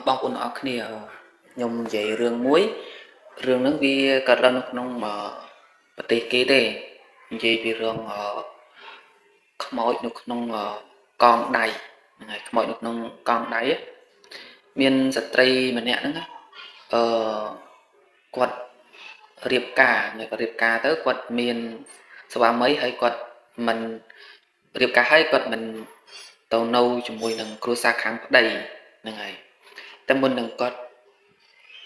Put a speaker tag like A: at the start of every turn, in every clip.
A: បងប្អូនអរគ្នាខ្ញុំនិយាយរឿងមួយរឿងហ្នឹងវាកើតឡើងនៅក្នុងប្រទេសគេទេនិយាយពីរឿងខ្មោចនៅក្នុងកងដៃហ្នឹងហើយខ្មោចនៅក្នុងកងដៃមានស្ត្រីម្នាក់ហ្នឹងអឺគាត់រៀបការទៅគាត់មានស្វាមីហើយគាត់មិនរៀបការហើយគាត់មិនទៅនៅជាមួយនឹងគ្រួសារខាងប្តីហ្នឹងហើយតែមុននឹងគាត់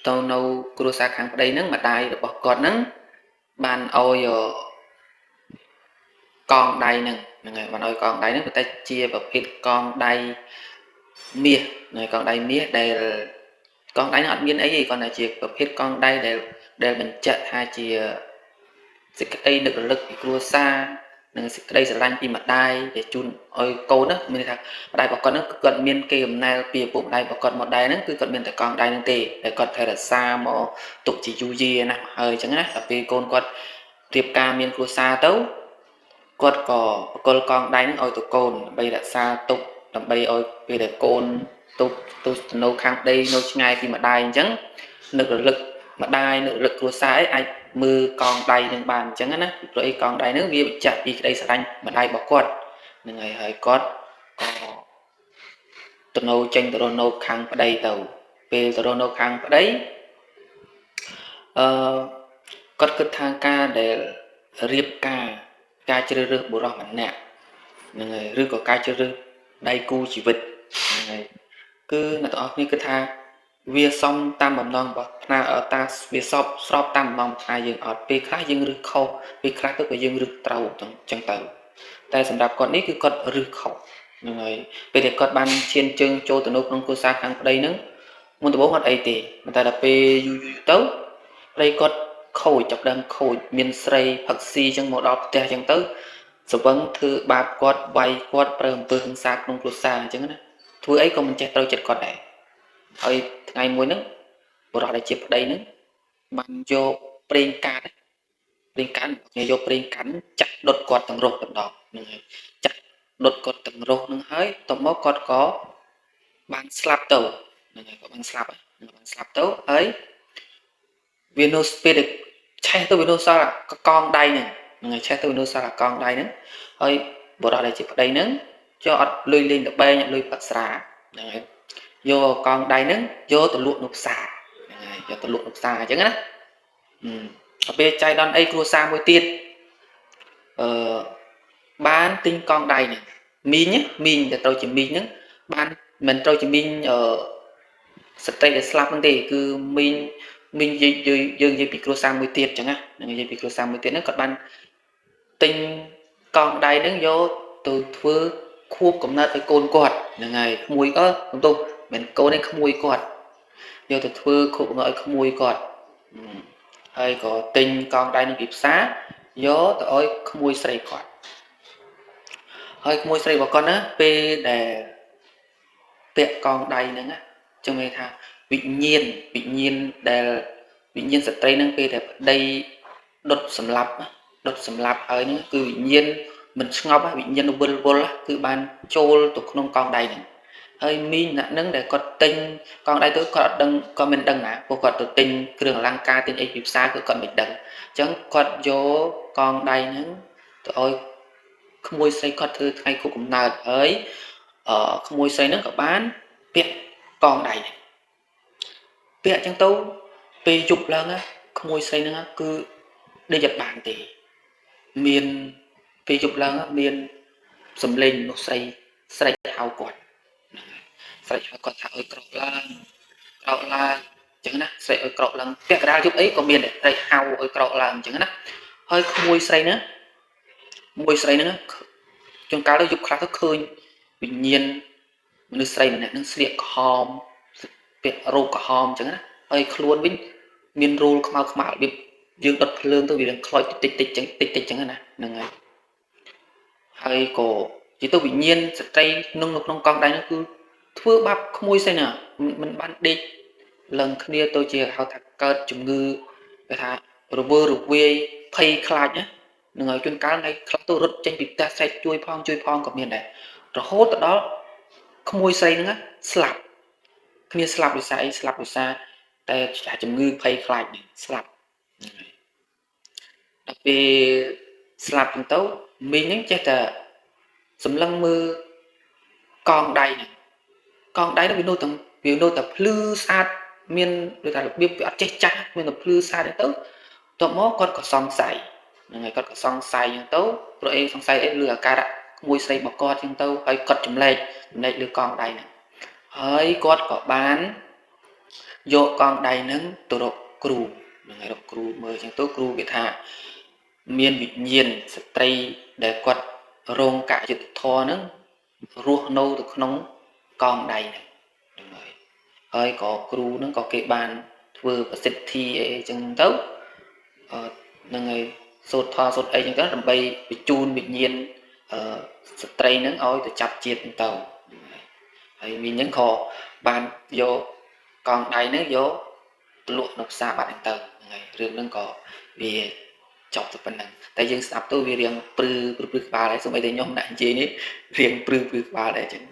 A: ទៅនៅគ្រួសារខាងប្តីហ្នឹងម្ដាយរបស់គាត់ហ្នឹងបានឲ្យកងដៃហ្នឹងហើយបានឲ្យកងដៃហ្នឹងប៉ុន្តែជាប្រភេទកងដៃមាសនៅកងដៃមាសដែលកងដៃហ្នឹងអត់មានអីទេគ្រាន់តែជាប្រភេទកងដៃដែលបញ្ជាក់ថាជាសេចក្តីនឹករលឹកពីគ្រួសារនិងសេចក្តីស្រឡាញ់ពីម្ដាយដែលជូនឲ្យកូនណាមានន័យថាម្ដាយរបស់គាត់ហ្នឹងគឺគាត់មានគេកំណែលពីឪពុកម្ដាយរបស់គាត់មកដែរហ្នឹងគឺគាត់មានតែកងដៃហ្នឹងទេដែលគាត់ថែរក្សាមកទុកជាយូរយារណាស់ហើយអញ្ចឹងណាដល់ពេលកូនគាត់រៀបការមានគ្រួសារទៅគាត់ក៏បកលកងដៃហ្នឹងឲ្យទៅកូនដើម្បីរក្សាទុកដើម្បីឲ្យពេលដែលកូនទៅនៅខាងប្តីនៅឆ្ងាយពីម្ដាយអញ្ចឹងនឹករលឹកម្ដាយនឹករលឹកគ្រួសារឯងអាចមើលកងដៃនឹងបានអញ្ចឹងណាព្រោះអីកងដៃនឹងវាបញ្ជាក់ពីក្តីស្រឡាញ់ម្ដាយរបស់គាត់នឹងហើយគាត់ក៏ទៅនៅចេញទៅរស់នៅខាងប្តីទៅពេលទៅរស់នៅខាងប្តីអឺគាត់គិតថាការដែលរៀបការជ្រើសរើសបុរសម្នាក់នឹងហើយឬក៏ការជ្រើសរើសដៃគូជីវិតនឹងហើយគឺអ្នកទាំងអស់គ្នាគិតថាវាសមតាមបំណងរបស់ផ្នែកតាវាស្របតាមបំណងផ្នែកយើងអត់ពេលខ្លះយើងរឹសខុសពេលខ្លះទៅក៏យើងរឹសត្រូវអញ្ចឹងទៅតែសម្រាប់គាត់នេះគឺគាត់រឹសខុសហ្នឹងហើយពេលដែលគាត់បានឈានជើងចូលទៅនៅក្នុងគ្រួសារខាងប្តីហ្នឹងមុនដំបូងអត់អីទេតែដល់ពេលយូរទៅប្តីគាត់ខូចចាប់ដើមខូចមានស្រីផឹកស៊ីអញ្ចឹងមកដល់ផ្ទះអញ្ចឹងទៅសវឹងធ្វើបាបគាត់វាយគាត់ប្រើអំពើហិង្សាក្នុងគ្រួសារអញ្ចឹងណាធ្វើអីក៏មិនចេះត្រូវចិត្តគាត់ដែរហើយថ្ងៃមួយហ្នឹងបុរសដែលជាប្តីហ្នឹងបានយកប្រេងកាតគេយកប្រេងកាតចាក់ដុតគាត់ទាំងរស់ទាំងដងហ្នឹងហើយចាក់ដុតគាត់ទាំងរស់ហ្នឹងហើយតមកគាត់ក៏បានស្លាប់ទៅហ្នឹងហើយគាត់បានស្លាប់ទៅហើយវានៅពេលឆេះទៅវានៅសល់កងដៃហ្នឹងហើយឆេះទៅវានៅសល់កងដៃហ្នឹងហើយបុរសដែលជាប្តីហ្នឹងចូលអត់លុយលេងល្បែងអត់លុយផឹកស្រាហ្នឹងហើយយកកងដៃហ្នឹងយកទៅលក់នៅផ្សារហ្នឹងហើយយកទៅលក់នៅផ្សារអញ្ចឹងណាដល់ពេលចៃដន្យអីគ្រួសារមួយទៀតបានទិញកងដៃហ្នឹងមីងដែលត្រូវជាមីងហ្នឹងបានមិនត្រូវជាមីងស្ត្រីដែលស្លាប់ហ្នឹងទេគឺមីងយើងនិយាយពីគ្រួសារមួយទៀតអញ្ចឹងណានិយាយពីគ្រួសារមួយទៀតហ្នឹងគាត់បានទិញកងដៃហ្នឹងយកទៅធ្វើខួបកំណើតឲ្យកូនគាត់ហ្នឹងហើយក្មួយសំទោសមិនកូននេះក្មួយគាត់យកទៅធ្វើខួបកំណើតឲ្យក្មួយគាត់ហើយក៏ទិញកងដៃនឹងពីផ្សារយកទៅឲ្យក្មួយស្រីគាត់ហើយក្មួយស្រីរបស់គាត់ណាពេលដែលពាក់កងដៃហ្នឹងណាចឹងមានថាវិញ្ញាណដែលវិញ្ញាណស្ត្រីហ្នឹងពេលដែលប្តីដុតសម្លាប់ហើយហ្នឹងគឺវិញ្ញាណមិនស្ងប់វិញ្ញាណវិលវល់គឺបានចូលទៅក្នុងកងដៃហ្នឹងហើយមីងអ្នកហ្នឹងដែលគាត់ទិញកងដៃទៅគាត់អត់ដឹងគាត់មិនដឹងណាព្រោះគាត់ទៅទិញគ្រឿងអលង្ការទិញអីពីផ្សារគឺគាត់មិនដឹងអញ្ចឹងគាត់យកកងដៃហ្នឹងទៅឲ្យក្មួយស្រីគាត់ធ្វើថ្ងៃខួបកំណើតហើយក្មួយស្រីហ្នឹងក៏បានពាក់កងដៃហ្នឹងពាក់អញ្ចឹងទៅពេលយប់ឡើងក្មួយស្រីហ្នឹងគឺដេកអត់បានទេមានពេលយប់ឡើងមានសំឡេងមនុស្សស្រីស្រែកហៅគាត់ស្រែកហៅគាត់ថាឲ្យក្រោកឡើងអញ្ចឹងណាស្រែកឲ្យក្រោកឡើងពាក់កណ្ដាលយប់អីក៏មានដែរស្រែកហៅឲ្យក្រោកឡើងអញ្ចឹងណាហើយក្មួយស្រីហ្នឹងជួនកាលទៅយប់ខ្លះទៅឃើញវិញ្ញាណមនុស្សស្រីម្នាក់ហ្នឹងស្លៀកក្រហមពាក់រ៉ូបក្រហមអញ្ចឹងណាហើយខ្លួនវិញមានរូលខ្មៅរបៀបយើងដុតភ្លើងទៅវានឹងខ្លោចតិចអញ្ចឹងណាហ្នឹងហើយក៏និយាយទៅវិញ្ញាណស្ត្រីនៅក្នុងកងដៃនោះគឺធ្វើបាបក្មួយស្រីណាមិនបានដេកឡើងគ្នាទៅជាហៅថាកើតជំងឺគេថារវើរវាយភ័យខ្លាចណានឹងឲ្យជួនកាលថ្ងៃខ្លះទៅរត់ចេញពីផ្ទះស្រែកជួយផងក៏មានដែររហូតទៅដល់ក្មួយស្រីហ្នឹងស្លាប់ គ្នាស្លាប់ដោយសារអីស្លាប់ដោយសារតែជំងឺភ័យខ្លាចនេះស្លាប់ដល់ពេលស្លាប់ចឹងទៅមីងហ្នឹងចេះតែសម្លឹងមើលកងដៃហ្នឹងកងដៃហ្នឹងវានៅតែភ្លឺស្អាតមានដូចថារបៀបវាអត់ចេះចាស់មានតែភ្លឺស្អាតទៅតបមកគាត់ក៏សង្ស័យហ្នឹងហើយគាត់ក៏សង្ស័យចឹងទៅព្រោះអីសង្ស័យអីលើអាការៈក្មួយស្រីរបស់គាត់ចឹងទៅហើយគាត់ចម្លែកលើកងដៃហ្នឹងហើយគាត់ក៏បានយកកងដៃហ្នឹងទៅរកគ្រូហ្នឹងហើយរកគ្រូមើលចឹងទៅគ្រូគេថាមានវិញ្ញាណស្ត្រីដែលគាត់រងកយុត្តិធម៌ហ្នឹងរស់នៅទៅក្នុងកងដៃហ្នឹងហើយក៏គ្រូហ្នឹងក៏គេបានធ្វើប្រសិទ្ធិអីចឹងទៅហ្នឹងហើយសូត្រធម៌សូត្រអីចឹងទៅដើម្បីបញ្ជូនវិញ្ញាណស្ត្រីហ្នឹងឲ្យទៅចាប់ជាតិហ្នឹងទៅហើយមីងហ្នឹងក៏បានយកកងដៃហ្នឹងយកទៅលក់នៅផ្សារបាត់ហ្នឹងទៅហ្នឹងហើយរឿងហ្នឹងក៏វាចប់ទៅប៉ុណ្ណឹងតែយើងស្ដាប់ទៅវារៀងព្រឺក្បាលហើយសូម្បីតែខ្ញុំដាក់និយាយនេះរៀងព្រឺក្បាលដែរចឹង